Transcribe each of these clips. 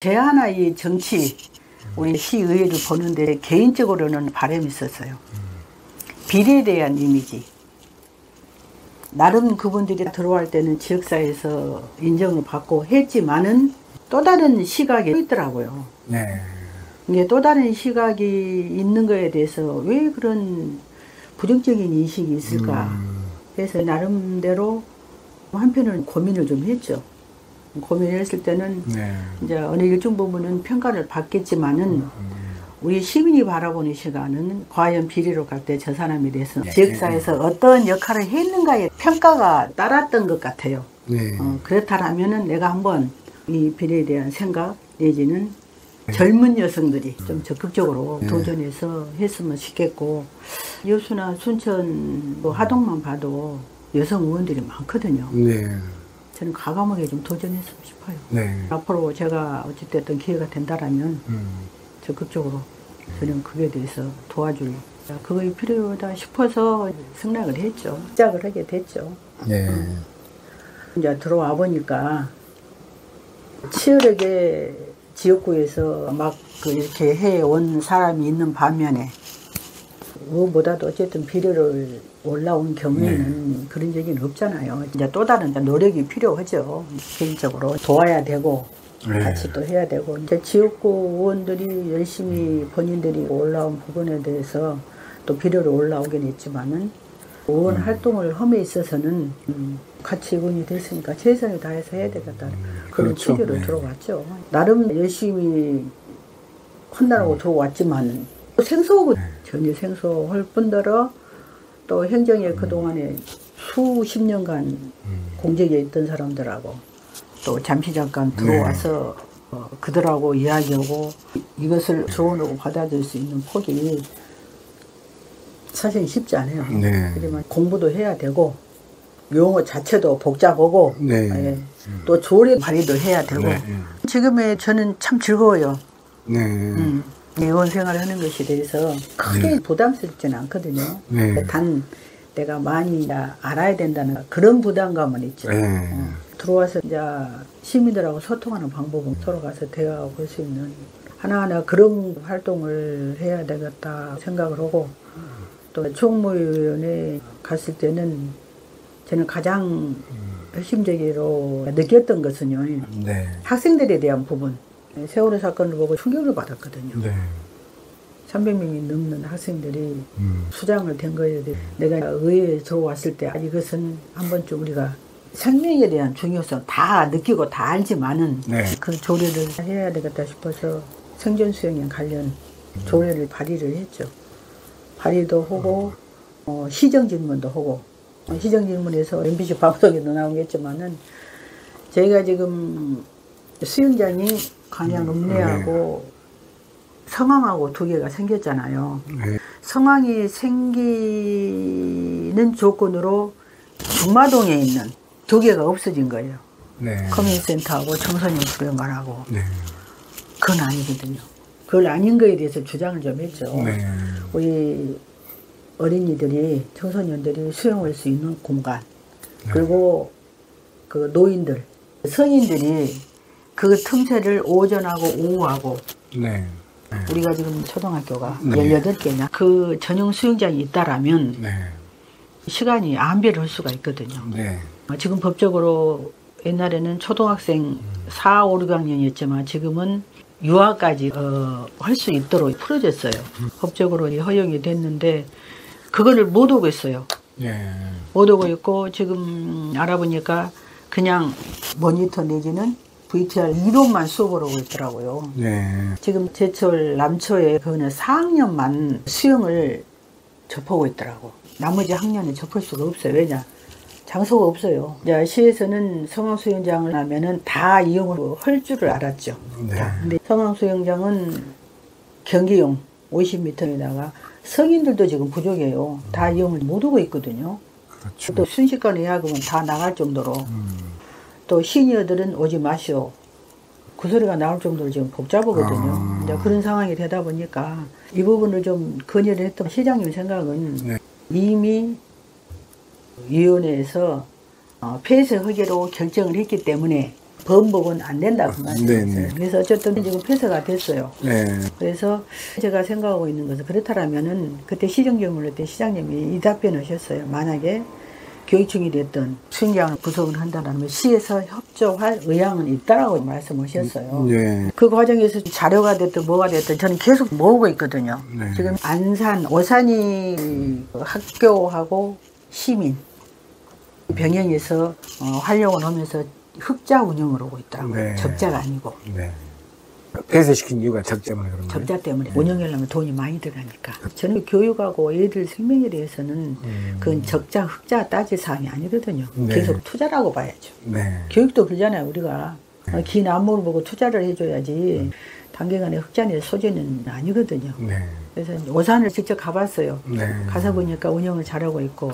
제 하나 이 정치, 우리 시의회를 보는데 개인적으로는 바람이 있었어요. 비리에 대한 이미지. 나름 그분들이 들어갈 때는 지역사회에서 인정을 받고 했지만은 또 다른 시각이 있더라고요. 네. 이게 또 다른 시각이 있는 거에 대해서 왜 그런 부정적인 인식이 있을까 해서 나름대로 한편으로는 고민을 좀 했죠. 고민을 했을 때는 이제 어느 일정 부분은 평가를 받겠지만은 우리 시민이 바라보는 시간은 과연 비리로 갈 때 저 사람에 대해서 지역사회에서 어떤 역할을 했는가에 평가가 따랐던 것 같아요. 그렇다면은 내가 한번 이 비리에 대한 생각 내지는 젊은 여성들이 좀 적극적으로 도전해서 했으면 좋겠고, 여수나 순천 뭐 하동만 봐도 여성 의원들이 많거든요. 저는 과감하게 좀 도전했으면 싶어요. 앞으로 제가 어찌됐든 기회가 된다라면 적극적으로 저는 그에 대해서 도와줄 그거이 필요하다 싶어서 승낙을 했죠. 시작을 하게 됐죠. 이제 들어와 보니까 치열하게 지역구에서 막 이렇게 해온 사람이 있는 반면에 무엇보다도 어쨌든 비리를 올라온 경우에는 그런 적이 없잖아요. 이제 또 다른 노력이 필요하죠. 개인적으로 도와야 되고 같이 또 해야 되고, 이제 지역구 의원들이 열심히 본인들이 올라온 부분에 대해서 또 비리로 올라오긴 했지만은 의원 활동을 함에 있어서는 같이 의원이 됐으니까 최선을 다해서 해야 되겠다는 그런 취지로 들어왔죠. 나름 열심히 혼나라고 들어왔지만 생소하고 전혀 생소할 뿐더러 또 행정에 그동안에 수십 년간 공직에 있던 사람들하고 또 잠시 잠깐 들어와서 그들하고 이야기하고 이것을 조언하고 받아들일 수 있는 폭이 사실 쉽지 않아요. 하지만 공부도 해야 되고 용어 자체도 복잡하고 또 조례 발의도 해야 되고 지금의 저는 참 즐거워요. 의원 생활을 하는 것에 대해서 크게 부담스럽지는 않거든요. 단 내가 많이 알아야 된다는 그런 부담감은 있죠. 들어와서 이제 시민들하고 소통하는 방법은 서로 가서 대화하고 할 수 있는 하나하나 그런 활동을 해야 되겠다 생각을 하고, 또 총무위원회 갔을 때는 저는 가장 핵심적으로 느꼈던 것은요, 학생들에 대한 부분. 세월호 사건을 보고 충격을 받았거든요. 300명이 넘는 학생들이 수장을 된 거에 대해 내가 의회에 들어왔을 때 이것은 한 번쯤 우리가 생명에 대한 중요성 다 느끼고 다 알지만은 그 조례를 해야 되겠다 싶어서 생존수영에 관련 조례를 발의를 했죠. 발의도 하고 시정질문도 하고, 시정질문에서 MBC 방송에도 나오겠지만은 저희가 지금 수영장이 광양 읍내하고 성황하고 두 개가 생겼잖아요. 성황이 생기는 조건으로 중마동에 있는 두 개가 없어진 거예요. 커뮤니티센터하고 청소년 수련관하고. 그건 아니거든요. 그걸 아닌 거에 대해서 주장을 좀 했죠. 우리 어린이들이, 청소년들이 수영할 수 있는 공간, 그리고 그 노인들, 성인들이 그 틈새를 오전하고 오후하고 우리가 지금 초등학교가 18개냐 그 전용 수영장이 있다라면 시간이 안배를 할 수가 있거든요. 지금 법적으로 옛날에는 초등학생 4, 5, 6학년이었지만 지금은 유아까지 할 수 있도록 풀어졌어요. 법적으로 허용이 됐는데 그거를 못 오고 있어요. 못 오고 있고 지금 알아보니까 그냥 모니터 내지는 VTR 이론만 수업을 하고 있더라고요. 지금 제철 남초에 그거는 4학년만 수영을 접하고 있더라고. 나머지 학년에 접할 수가 없어요. 왜냐? 장소가 없어요. 이제 시에서는 성황수영장을 하면은 다 이용을 할 줄을 알았죠. 근데 성황수영장은 경기용 50m에다가 성인들도 지금 부족해요. 다 이용을 못 하고 있거든요. 또 순식간에 예약하면 다 나갈 정도로. 또 시니어들은 오지 마시오. 그 소리가 나올 정도로 지금 복잡하거든요. 이제 그런 상황이 되다 보니까 이 부분을 좀 건의를 했던 시장님 생각은 이미 위원회에서 폐쇄 허가로 결정을 했기 때문에 범벅은 안 된다 그 말씀이었어요. 네네. 그래서 어쨌든 지금 폐쇄가 됐어요. 네. 그래서 제가 생각하고 있는 것은 그렇다라면은 그때 시정경무를 때 시장님이 이 답변을 하셨어요. 만약에 교육청이 됐든 수행장을 구성을 한다면 시에서 협조할 의향은 있다라고 말씀하셨어요. 네. 그 과정에서 자료가 됐든 뭐가 됐든 저는 계속 모으고 있거든요. 네. 지금 안산, 오산이 학교하고 시민 병행해서 활용을 하면서 흑자 운영을 하고 있더라고요. 네. 적자가 아니고. 네. 폐쇄시킨 이유가 적자 때문에 그런 거예요? 적자 때문에 운영하려면 돈이 많이 들어가니까. 저는 교육하고 애들 생명에 대해서는 그건 적자, 흑자 따질 사항이 아니거든요. 네. 계속 투자라고 봐야죠. 네. 교육도 그러잖아요. 우리가 긴 안목을 보고 투자를 해줘야지 단기간에 흑자낼 소재는 아니거든요. 네. 그래서 오산을 직접 가봤어요. 네. 가서 보니까 운영을 잘하고 있고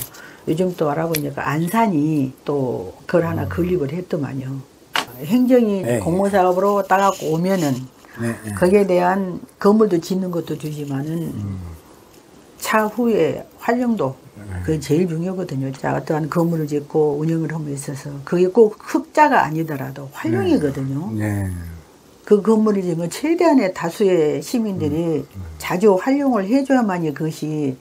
요즘 또 알아보니까 안산이 또 그걸 하나 건립을 했더만요. 행정이 네. 공모사업으로 따갖고 오면은 네. 네. 거기에 대한 건물도 짓는 것도 주지만은 차후에 활용도 그게 제일 중요하거든요. 자, 어떠한 건물을 짓고 운영을 함에 있어서 그게 꼭 흑자가 아니더라도 활용이거든요. 네. 그 건물이 지금 최대한의 다수의 시민들이 자주 활용을 해줘야만이 그것이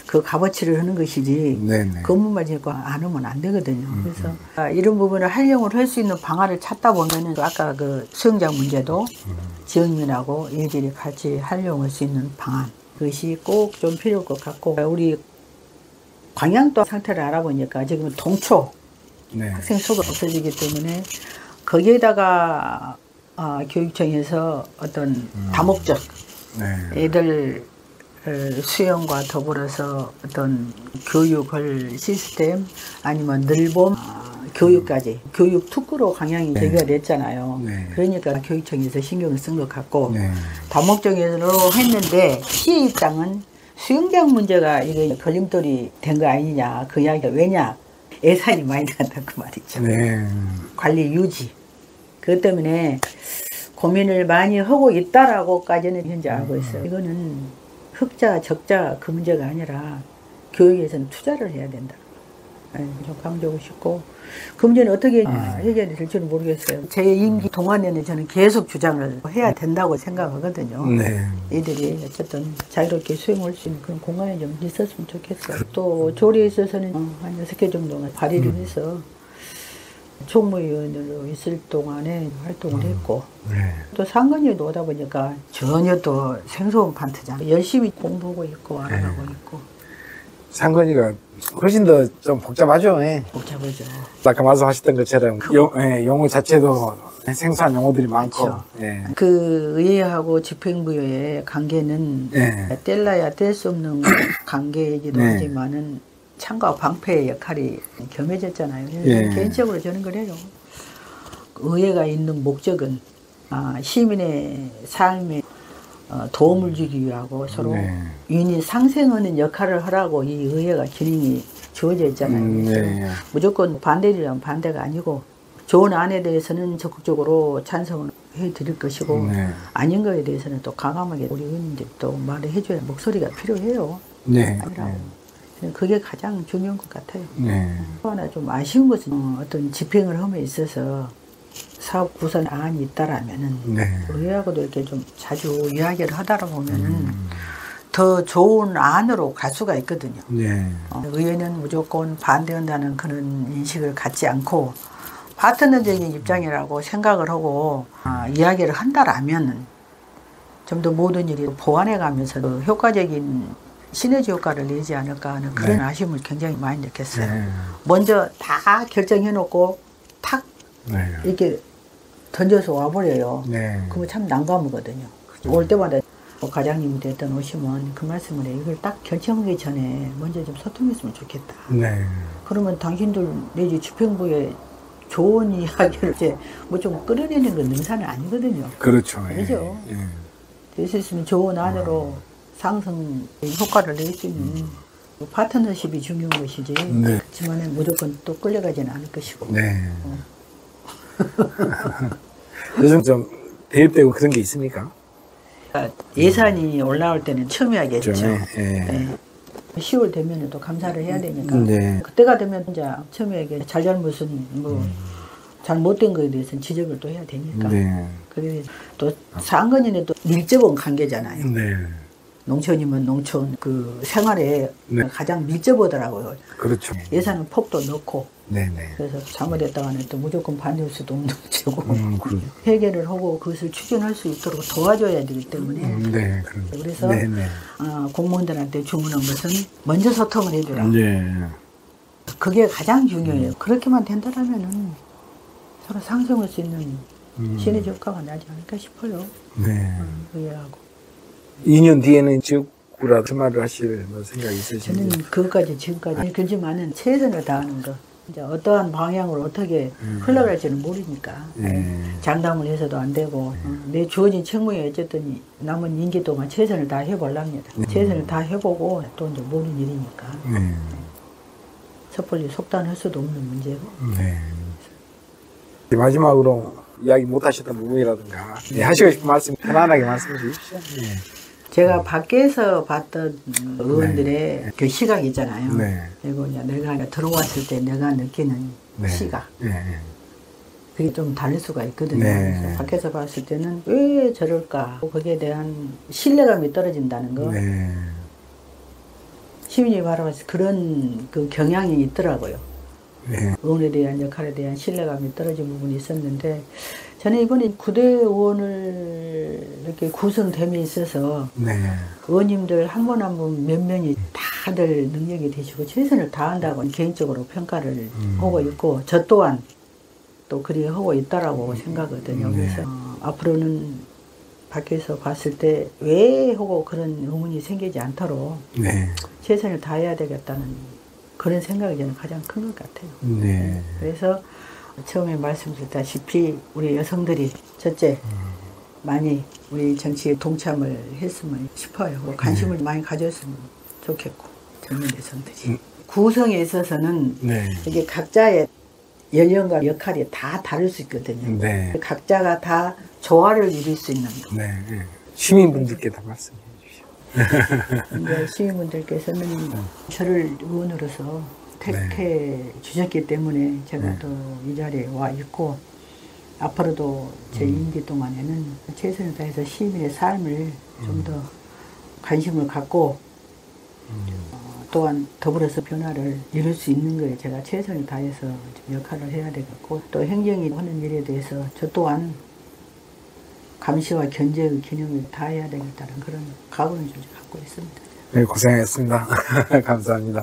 그 값어치를 하는 것이지 네네. 건물만 짓고 안 하면 안 되거든요. 그래서 이런 부분을 활용을 할 수 있는 방안을 찾다 보면은 아까 그 수영장 문제도 지역민하고 애들이 같이 활용할 수 있는 방안 그것이 꼭 좀 필요할 것 같고 우리 광양도 상태를 알아보니까 지금 동초 네. 학생 수가 없어지기 때문에 거기에다가 교육청에서 어떤 다목적 네. 애들 수영과 더불어서 어떤 교육을 시스템 아니면 늘봄 교육까지 교육 특구로 강양이 제기가 됐잖아요. 네. 그러니까 교육청에서 신경을 쓴 것 같고 네. 다목적으로 했는데 시의 입장은 수영장 문제가 이게 걸림돌이 된 거 아니냐 그 이야기가 왜냐 예산이 많이 나간다고 말이죠. 네. 관리 유지 그것 때문에 고민을 많이 하고 있다라고까지는 현재 알고 있어요. 이거는 흑자, 적자 그 문제가 아니라 교육에서는 투자를 해야 된다. 좀 강조하고 싶고 그 문제는 어떻게 해결이 될지는 모르겠어요. 제 임기 동안에는 저는 계속 주장을 해야 된다고 생각하거든요. 네. 이들이 어쨌든 자유롭게 수행할 수 있는 그런 공간이 좀 있었으면 좋겠어요. 또 조리에 있어서는 한 6개 정도가 발의를 해서 총무위원으로 있을 동안에 활동을 했고 네. 또 상근위에도 오다 보니까 전혀 또 생소한 판트잖아요. 열심히 공부하고 있고 알아가고 있고 상건이가 훨씬 더 좀 복잡하죠. 예. 복잡하죠. 아까 말씀하셨던 것처럼 용어 자체도 생소한 용어들이 많고. 그렇죠. 예. 그 의회하고 집행부의 관계는 네. 뗄래야 뗄 수 없는 관계이기도 네. 하지만은 창과 방패의 역할이 겸해졌잖아요. 그래서 예. 개인적으로 저는 그래요. 의회가 있는 목적은 시민의 삶에 도움을 주기 위하고 서로 네. 윤이 상생하는 역할을 하라고 이 의회가 기능이 주어져 있잖아요. 그래서 네. 무조건 반대라면 반대가 아니고 좋은 안에 대해서는 적극적으로 찬성을 해드릴 것이고 네. 아닌 거에 대해서는 또 강함하게 우리 의원님들도 말을 해줘야 목소리가 필요해요. 네. 아니라고. 그게 가장 중요한 것 같아요. 네. 또 하나 좀 아쉬운 것은 어떤 집행을 함에 있어서 사업 구성 안이 있다라면은 네. 의회하고도 이렇게 좀 자주 이야기를 하다 보면은 더 좋은 안으로 갈 수가 있거든요. 네. 의회는 무조건 반대한다는 그런 인식을 갖지 않고 파트너적인 입장이라고 생각을 하고 이야기를 한다라면 좀 더 모든 일이 보완해 가면서 효과적인 시너지 효과를 내지 않을까 하는 그런 아쉬움을 굉장히 많이 느꼈어요. 네. 먼저 다 결정해 놓고 탁 네. 이렇게 던져서 와버려요. 네. 그러면 참 난감하거든요. 올 때마다 과장님이 됐던 오시면 그 말씀을 해. 이걸 딱 결정하기 전에 먼저 좀 소통했으면 좋겠다. 네. 그러면 당신들 내지 집행부에 좋은 이야기를 이제 뭐 좀 끌어내는 건 능사는 아니거든요. 그렇죠. 그죠? 예. 될 수 있으면 좋은 안으로 상승 효과를 낼 수 있는 파트너십이 중요한 것이지. 네. 그렇지만 무조건 또 끌려가지는 않을 것이고. 네. 요즘 좀 대입되고 그런 게 있습니까? 예산이 올라올 때는 첨예하겠죠. 예. 네. 10월 되면 또 감사를 해야 되니까. 네. 그때가 되면 이제 첨예하게 잘잘못은 뭐 잘못된 거에 대해서는 지적을 또 해야 되니까. 네. 그래서 또 상근인의 또 밀접한 관계잖아요. 네. 농촌이면 농촌 그 생활에 네. 가장 밀접하더라고요. 그렇죠. 예산은 폭도 넣고. 네네. 그래서 잘못했다가는 또 무조건 반대할 수도 없는 거고. 그렇죠. 해결을 하고 그것을 추진할 수 있도록 도와줘야 되기 때문에. 네. 그렇죠. 그래서 네네. 공무원들한테 주문한 것은 먼저 소통을 해주라. 네. 그게 가장 중요해요. 그렇게만 된다라면은 서로 상생할 수 있는 시너지 효과가 나지 않을까 싶어요. 네. 이해하고. 2년 뒤에는 지역구라 생활을 하실 생각이 저는 있으신지? 그것까지 지금까지 그렇지만은 최선을 다하는 거. 이제 어떠한 방향으로 어떻게 흘러갈지는 모르니까 장담을 해서도 안 되고 내 주어진 책무에 어쨌든 남은 임기 동안 최선을 다 해보랍니다. 최선을 다 해보고 또 이제 모르는 일이니까 섣불리 속단할 수도 없는 문제고. 네. 마지막으로 이야기 못 하셨던 부분이라든가 하시고 싶은 말씀 편안하게 말씀해 주십시오. 네. 제가 밖에서 봤던 의원들의 그 시각 있잖아요. 네. 그리고 이제 내가 들어왔을 때 내가 느끼는 시각. 그게 좀 다를 수가 있거든요. 네. 그래서 밖에서 봤을 때는 왜 저럴까? 거기에 대한 신뢰감이 떨어진다는 거. 네. 시민이 바라봤을 때 그런 그 경향이 있더라고요. 네. 의원에 대한 역할에 대한 신뢰감이 떨어진 부분이 있었는데 저는 이번에 구대의원을 이렇게 구성됨에 있어서 의원님들 한 분 한 분 몇 명이 다들 능력이 되시고 최선을 다한다고 개인적으로 평가를 하고 있고 저 또한 또 그리 하고 있다라고 생각하거든요. 그래서 앞으로는 밖에서 봤을 때 왜 하고 그런 의문이 생기지 않도록 최선을 다해야 되겠다는 그런 생각이 저는 가장 큰 것 같아요. 그래서 처음에 말씀드렸다시피 우리 여성들이 첫째 많이 우리 정치에 동참을 했으면 싶어요. 관심을 많이 가졌으면 좋겠고 젊은 여성들이 구성에 있어서는 이게 각자의 연령과 역할이 다 다를 수 있거든요. 각자가 다 조화를 이룰 수 있는 거. 시민분들께 다 말씀해 주십시오. 근데 시민분들께서는 저를 의원으로서 택해 주셨기 때문에 제가 또 이 자리에 와 있고 앞으로도 제 임기 동안에는 최선을 다해서 시민의 삶을 좀 더 관심을 갖고 또한 더불어서 변화를 이룰 수 있는 거에 제가 최선을 다해서 좀 역할을 해야 되겠고 또 행정이 하는 일에 대해서 저 또한 감시와 견제의 기능을 다해야 되겠다는 그런 각오는 좀 갖고 있습니다. 네, 고생하셨습니다. 감사합니다.